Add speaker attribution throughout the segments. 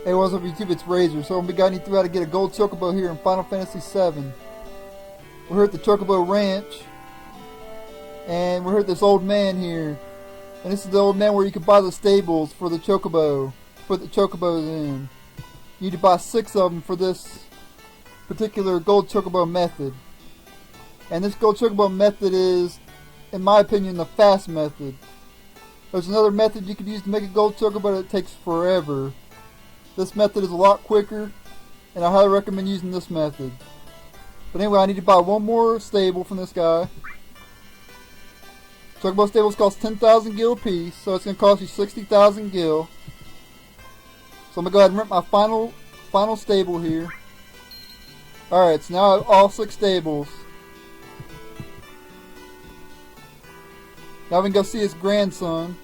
Speaker 1: Hey, what's up YouTube? It's Razer. So we got you through how to get a Gold Chocobo here in Final Fantasy VII. We're here at the Chocobo Ranch. And we're here at this old man here. And this is the old man where you can buy the stables for the Chocobo. Put the Chocobos in. You need to buy 6 of them for this particular Gold Chocobo method. And this Gold Chocobo method is, in my opinion, the fast method. There's another method you could use to make a Gold Chocobo that takes forever. This method is a lot quicker, and I highly recommend using this method. But anyway, I need to buy one more stable from this guy. Chocobo stables cost 10,000 gil a piece, so it's going to cost you 60,000 gil. So I'm going to go ahead and rent my final stable here. Alright, so now I have all 6 stables. Now we can go see his grandson.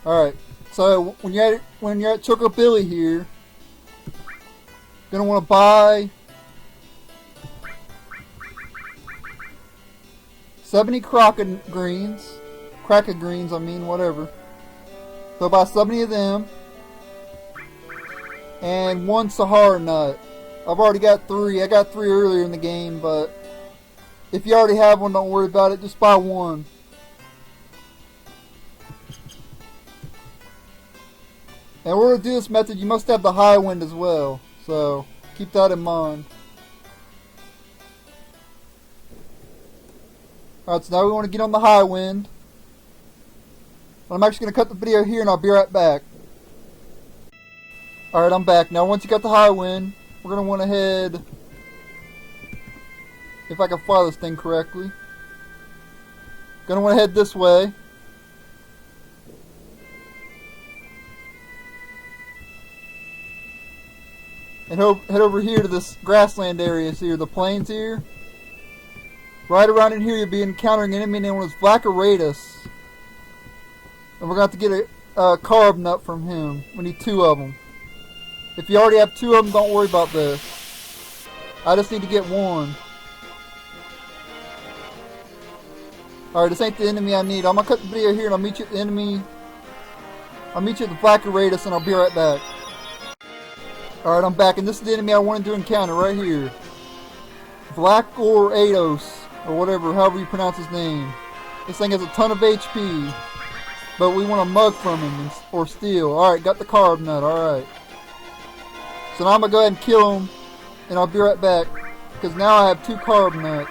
Speaker 1: Alright, so when you're at Chocobilly here, you're gonna want to buy 70 Kraken greens, I mean, whatever. So buy 70 of them, and 1 Sahara nut. I've already got 3. I got 3 earlier in the game, but if you already have one, don't worry about it. Just buy 1. And in order to do this method, you must have the high wind as well. So, keep that in mind. Alright, so now we want to get on the high wind. I'm actually going to cut the video here and I'll be right back. Alright, I'm back. Now once you got the high wind, we're going to want to head, if I can fly this thing correctly, going to want to head this way. And head over here to this grassland area here, the plains here. Right around in here you'll be encountering an enemy named Blackaratus. And we're going to have to get a carb nut from him. We need 2 of them. If you already have 2 of them, don't worry about this. I just need to get 1. Alright, this ain't the enemy I need. I'm going to cut the video here and I'll meet you at the enemy. I'll meet you at the Blackaratus and I'll be right back. Alright, I'm back, and this is the enemy I wanted to encounter right here. Blackaratus, or whatever, however you pronounce his name. This thing has a ton of HP, but we want to mug from him, or steal. Alright, got the carb nut, alright. So now I'm going to go ahead and kill him, and I'll be right back, because now I have 2 carb nuts.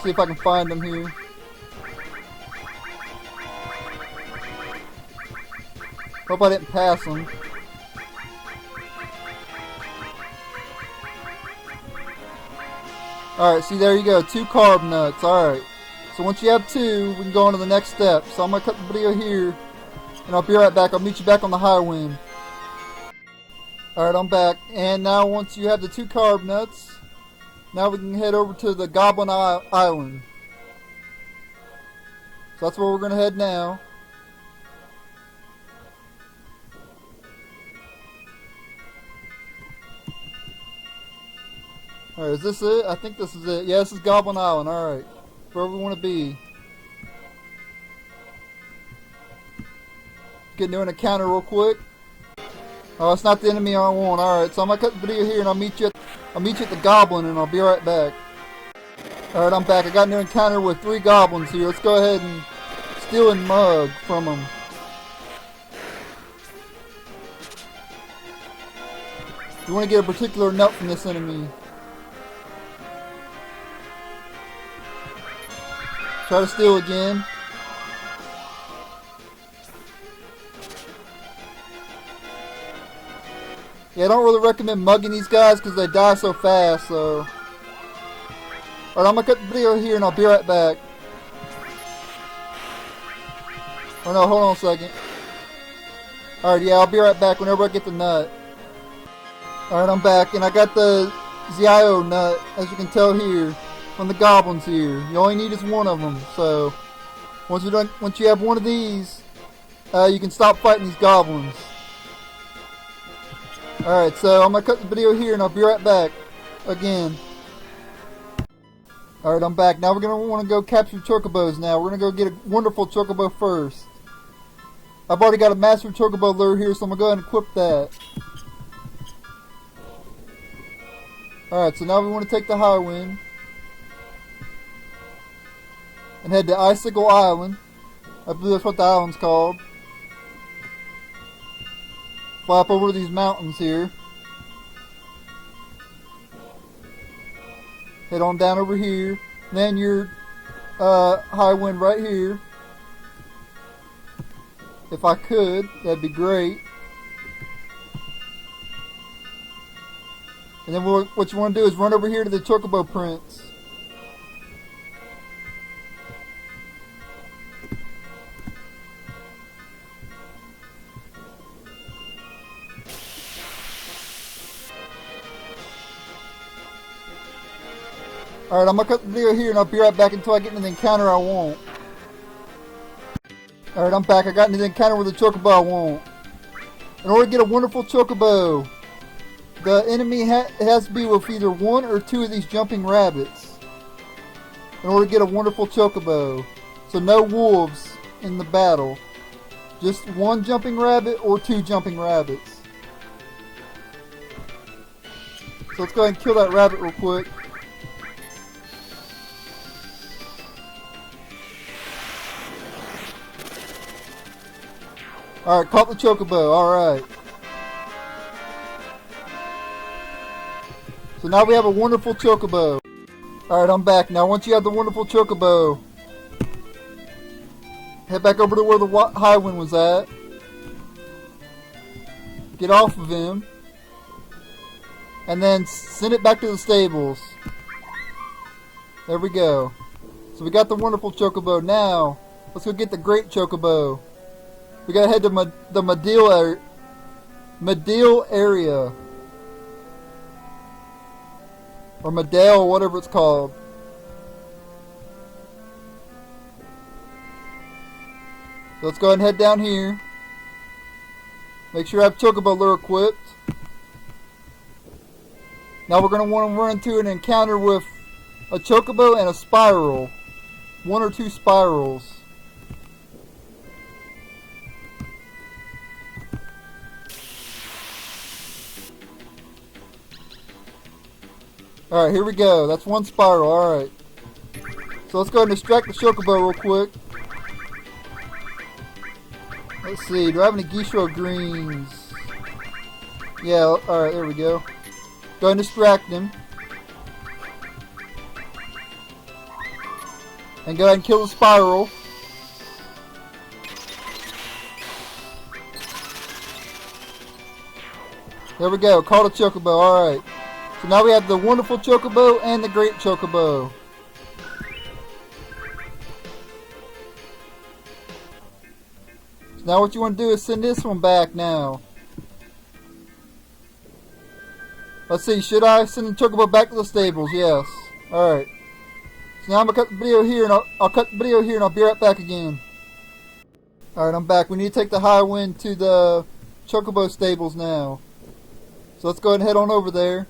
Speaker 1: See if I can find them here. Hope I didn't pass them. Alright, see, there you go. 2 carb nuts. Alright. So once you have 2, we can go on to the next step. So I'm going to cut the video here, and I'll be right back. I'll meet you back on the high wind. Alright, I'm back. And now once you have the 2 carb nuts, now we can head over to the Goblin Island. So that's where we're going to head now. Alright, is this it? I think this is it. Yeah, this is Goblin Island. Alright. Where we want to be. Getting to an encounter real quick. Oh, it's not the enemy I want. Alright, so I'm going to cut the video here and I'll meet you at the Goblin and I'll be right back. Alright, I'm back. I got a new encounter with 3 goblins here. Let's go ahead and steal and mug from them. You want to get a particular nut from this enemy. Try to steal again. Yeah, I don't really recommend mugging these guys because they die so fast, so. Alright, I'm going to cut the video here and I'll be right back. Oh no, hold on a second. Alright, yeah, I'll be right back whenever I get the nut. Alright, I'm back, and I got the Zio nut, as you can tell here, from the goblins here. You only need is 1 of them, so once you have 1 of these, you can stop fighting these goblins. Alright, so I'm going to cut the video here and I'll be right back. again. Alright, I'm back. Now we're going to want to go capture chocobos now. We're going to go get a wonderful chocobo first. I've already got a master chocobo lure here, so I'm going to go ahead and equip that. Alright, so now we want to take the high wind and head to Icicle Island. I believe that's what the island's called. Fly up over these mountains here. Head on down over here. Then your high wind right here. If I could, that'd be great. And then what you want to do is run over here to the Chocobo Prince. Alright, I'm going to cut the video here and I'll be right back until I get into the encounter I want. Alright, I'm back. I got into the encounter with the Chocobo I want. In order to get a wonderful Chocobo, the enemy has to be with either one or two of these jumping rabbits. In order to get a wonderful Chocobo. So no wolves in the battle. Just one jumping rabbit or two jumping rabbits. So let's go ahead and kill that rabbit real quick. Alright, caught the Chocobo, alright. So now we have a wonderful Chocobo. Alright, I'm back. Now once you have the wonderful Chocobo, head back over to where the high wind was at. Get off of him. And then send it back to the stables. There we go. So we got the wonderful Chocobo. Now, let's go get the great Chocobo. We gotta head to the Medill area. Or Medell, whatever it's called. So let's go ahead and head down here. Make sure I have Chocobo lure equipped. Now we're going to want to run into an encounter with a Chocobo and a Spiral. One or two Spirals. Alright, here we go. That's one Spiral. Alright. So let's go ahead and distract the Chocobo real quick. Let's see. Do I have any Gishro greens? Yeah, alright, there we go. Go ahead and distract him. And go ahead and kill the Spiral. There we go. Caught a Chocobo. Alright. So now we have the wonderful Chocobo and the great Chocobo. So now what you want to do is send this one back now. Let's see, should I send the Chocobo back to the stables? Yes. Alright. So now I'm going to cut the video here and I'll cut the video here and I'll be right back again. Alright, I'm back. We need to take the high wind to the Chocobo stables now. So let's go ahead and head on over there.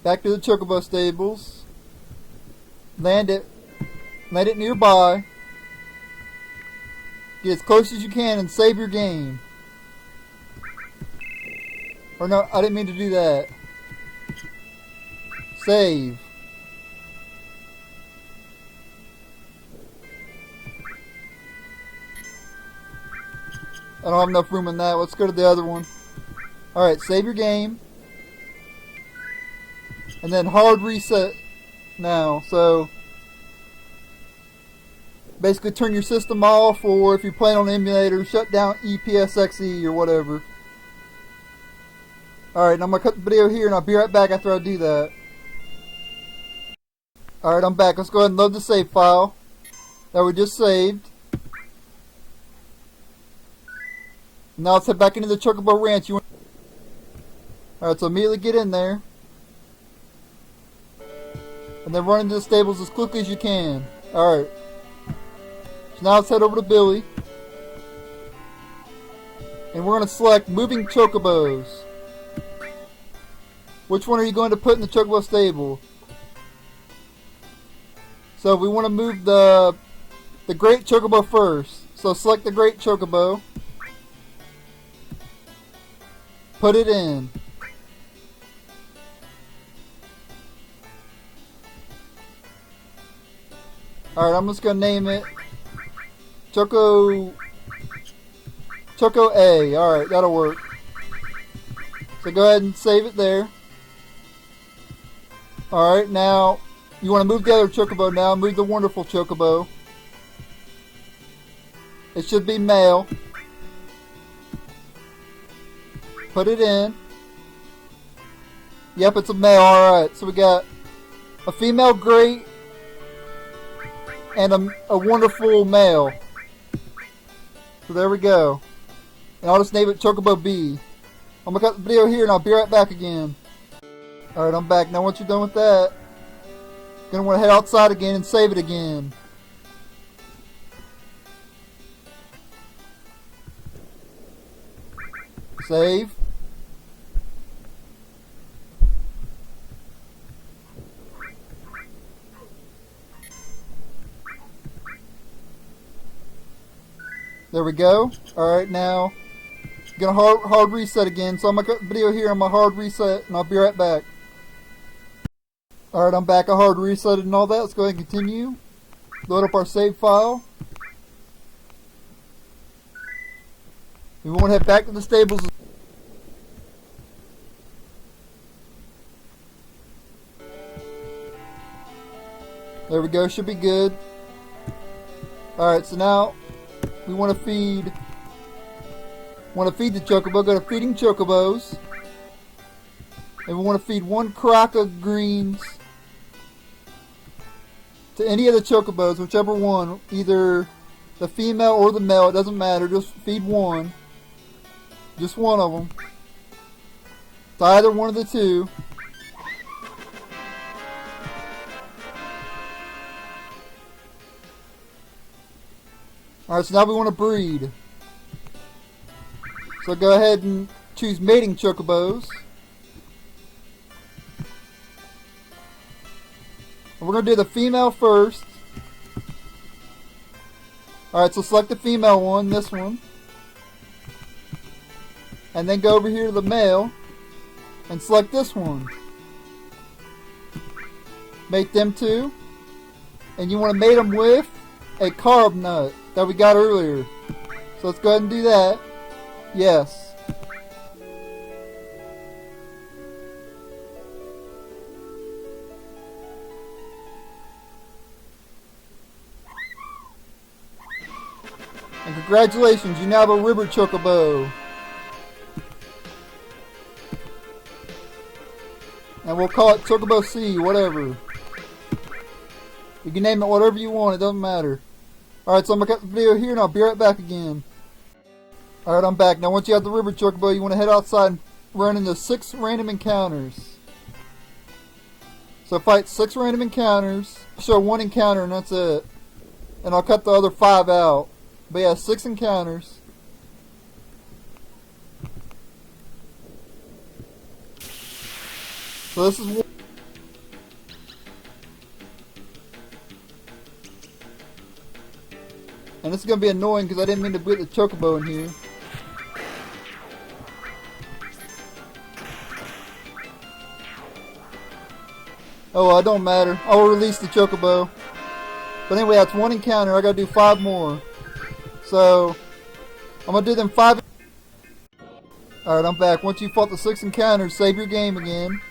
Speaker 1: Back to the Chocobo stables. Land it nearby. Get as close as you can and save your game. Or no, I didn't mean to do that. Save. I don't have enough room in that. Let's go to the other one. Alright, save your game. And then hard reset now. So basically turn your system off, or if you're playing on an emulator, shut down EPSXE or whatever. Alright, I'm going to cut the video here and I'll be right back after I do that. Alright, I'm back. Let's go ahead and load the save file that we just saved. Now let's head back into the Chocobo Ranch. Alright, so immediately get in there. And then run into the stables as quickly as you can. Alright. So now let's head over to Billy. And we're going to select Moving Chocobos. Which one are you going to put in the Chocobo stable? So we want to move the Great Chocobo first. So select the Great Chocobo. Put it in. Alright, I'm just going to name it Choco A. Alright, that'll work. So go ahead and save it there. Alright, now you want to move the other Chocobo now. Move the wonderful Chocobo. It should be male. Put it in. Yep, it's a male. Alright, so we got a female great and a wonderful male. So there we go. And I'll just name it Chocobo B. I'm going to cut the video here and I'll be right back again. Alright, I'm back. Now once you're done with that, you're going to want to head outside again and save it again. Save. There we go. Alright, now I'm gonna hard reset again. So I'm gonna cut the video here on my hard reset and I'll be right back. Alright, I'm back. I hard resetted and all that. Let's go ahead and continue. Load up our save file. We want to head back to the stables. There we go, should be good. Alright, so now we want to feed the Chocobo. Go to feeding Chocobos. And we want to feed one crock of greens to any of the Chocobos, whichever one, either the female or the male, it doesn't matter, just feed one. Just one of them. To either one of the two. Alright, so now we want to breed. So go ahead and choose mating Chocobos. And we're going to do the female first. Alright, so select the female one, this one. And then go over here to the male and select this one. Mate them two. And you want to mate them with a carb nut that we got earlier. So let's go ahead and do that. Yes. And congratulations, you now have a river Chocobo. And we'll call it Chocobo C, whatever. You can name it whatever you want, it doesn't matter. Alright, so I'm going to cut the video here and I'll be right back again. Alright, I'm back. Now once you have the river Chocobo, you want to head outside and run into 6 random encounters. So fight 6 random encounters, show 1 encounter and that's it. And I'll cut the other 5 out. But yeah, 6 encounters. So this is one. And this is going to be annoying because I didn't mean to put the Chocobo in here. Oh, well, it don't matter. I will release the Chocobo. But anyway, that's 1 encounter. I got to do 5 more. So, I'm going to do them 5. Alright, I'm back. Once you fought the 6 encounters, save your game again.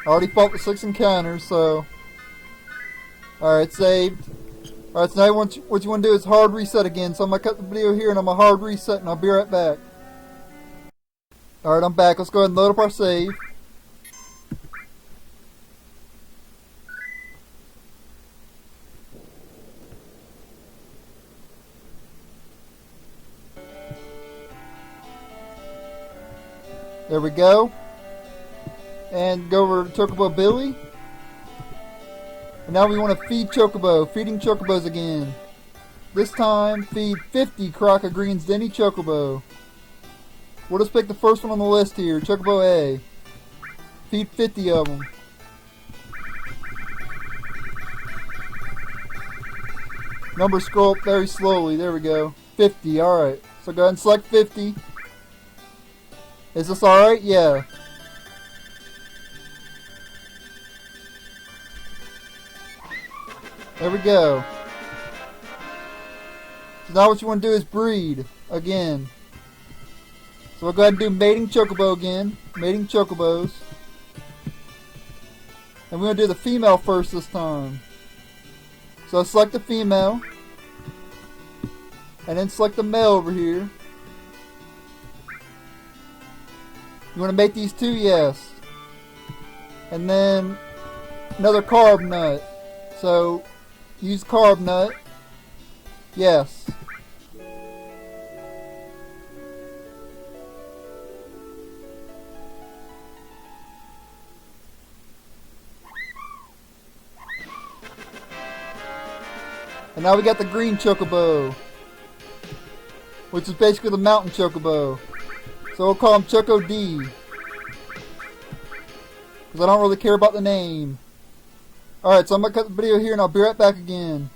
Speaker 1: I already fought the 6 encounters, so... Alright, saved. Alright, so now what you want to do is hard reset again. So I'm going to cut the video here and I'm going to hard reset and I'll be right back. Alright, I'm back. Let's go ahead and load up our save. There we go. And go over to Chocobo Billy. And now we want to feed Chocobo. Feeding Chocobos again. This time, feed 50 crock of greens to any chocobo. We'll just pick the first one on the list here, Chocobo A. Feed 50 of them. Numbers scroll up very slowly. There we go. 50, alright. So go ahead and select 50. Is this alright? Yeah. There we go. So now what you want to do is breed again. So we'll go ahead and do mating chocobo again. Mating chocobos. And we're going to do the female first this time. So select the female. And then select the male over here. You want to mate these two? Yes. And then another carb nut. So use carb nut. Yes. And now we got the green chocobo, which is basically the mountain chocobo. So we'll call him Choco D, because I don't really care about the name. Alright, so I'm going to cut the video here and I'll be right back again.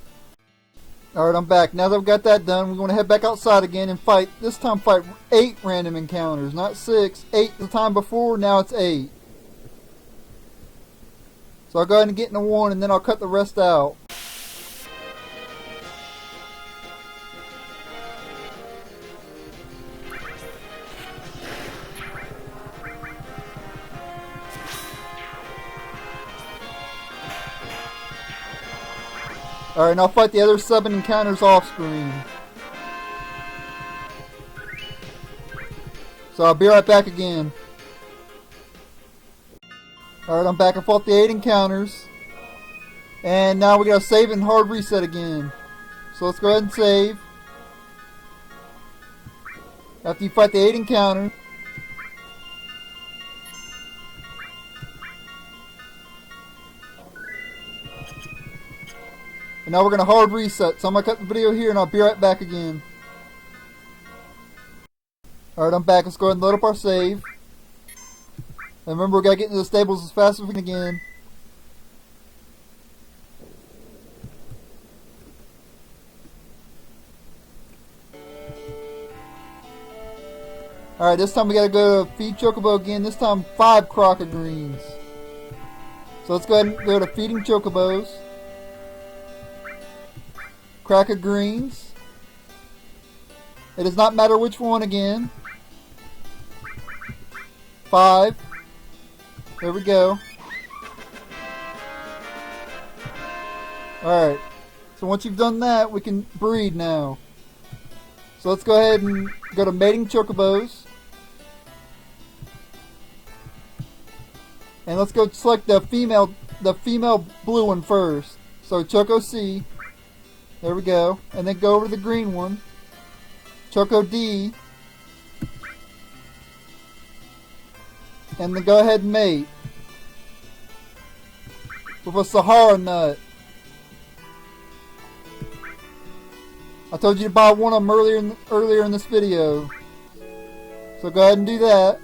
Speaker 1: Alright, I'm back. Now that I've got that done, we're going to head back outside again and fight. This time fight 8 random encounters, not 6. 8 the time before, now it's 8. So I'll go ahead and get into one and then I'll cut the rest out. Alright, and I'll fight the other 7 encounters off screen. So I'll be right back again. Alright, I'm back. I fought the 8 encounters. And now we gotta save and hard reset again. So let's go ahead and save. After you fight the 8 encounters. And now we're going to hard reset. So I'm going to cut the video here and I'll be right back again. Alright, I'm back. Let's go ahead and load up our save. And remember, we got to get into the stables as fast as we can again. Alright, this time we got to go to feed chocobo again. This time 5 crock of greens. So let's go ahead and go to feeding chocobos. Crack of greens. It does not matter which one again. 5. There we go. Alright. So once you've done that, we can breed now. So let's go ahead and go to mating chocobos. And let's go select the female blue one first. So Choco C. There we go. And then go over to the green one. Choco D. And then go ahead and mate. With a Sahara nut. I told you to buy one of them earlier in this video. So go ahead and do that.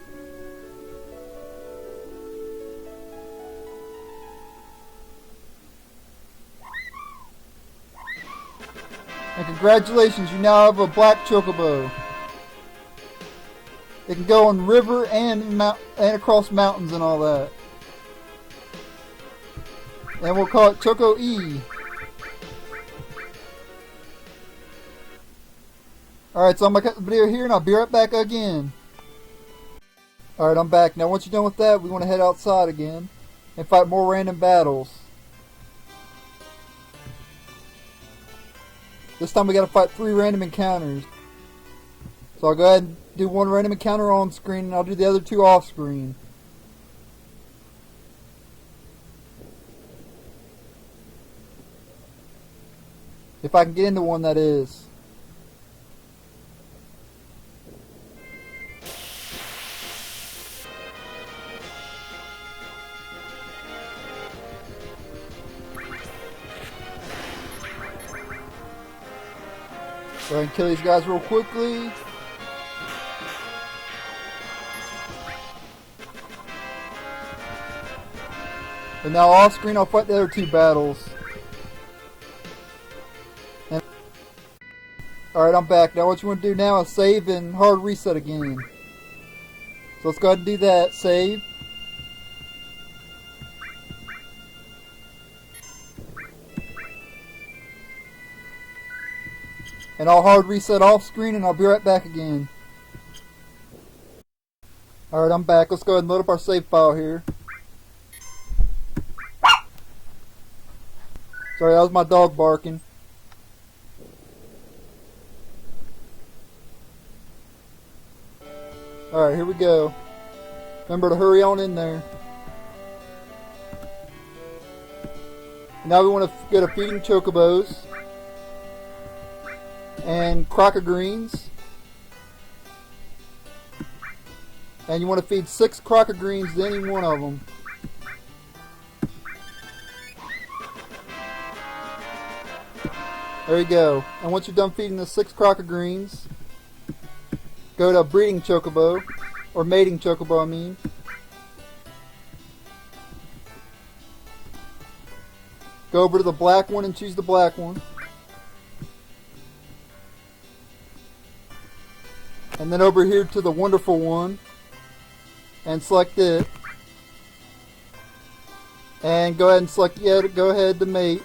Speaker 1: And congratulations, you now have a black chocobo. It can go on river and across mountains and all that. And we'll call it Choco E. Alright, so I'm going to cut the video here and I'll be right back again. Alright, I'm back. Now once you're done with that, we want to head outside again and fight more random battles. This time we got to fight 3 random encounters. So I'll go ahead and do 1 random encounter on screen and I'll do the other 2 off screen. If I can get into one, that is. Go ahead and kill these guys real quickly. And now off screen I'll fight the other two battles. Alright, I'm back. Now what you want to do now is save and hard reset again. So let's go ahead and do that. Save. And I'll hard reset off screen and I'll be right back again. Alright, I'm back. Let's go ahead and load up our save file here. Sorry, that was my dog barking. Alright, here we go. Remember to hurry on in there. Now we want to go to feeding chocobos. And crocker greens. And you want to feed 6 crocker greens to any one of them. There you go. And once you're done feeding the 6 crocker greens, go to breeding chocobo, or mating chocobo I mean. Go over to the black one and choose the black one. And then over here to the wonderful one and select it. And go ahead and select go ahead to mate.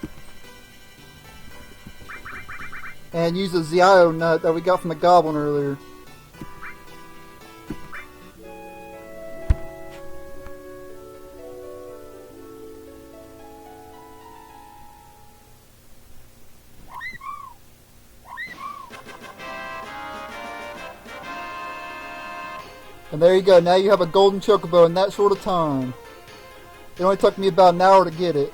Speaker 1: And use the Zio nut that we got from the goblin earlier. And there you go, now you have a golden chocobo in that short of time. It only took me about an hour to get it.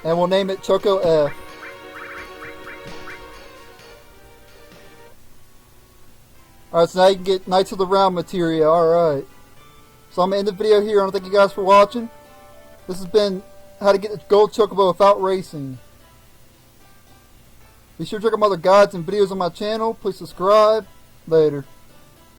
Speaker 1: And we'll name it Choco F. Alright, so now you can get Knights of the Round material, alright. So I'm going to end the video here. I want to thank you guys for watching. This has been how to get the Gold Chocobo without racing. Be sure to check out my other guides and videos on my channel. Please subscribe. Later.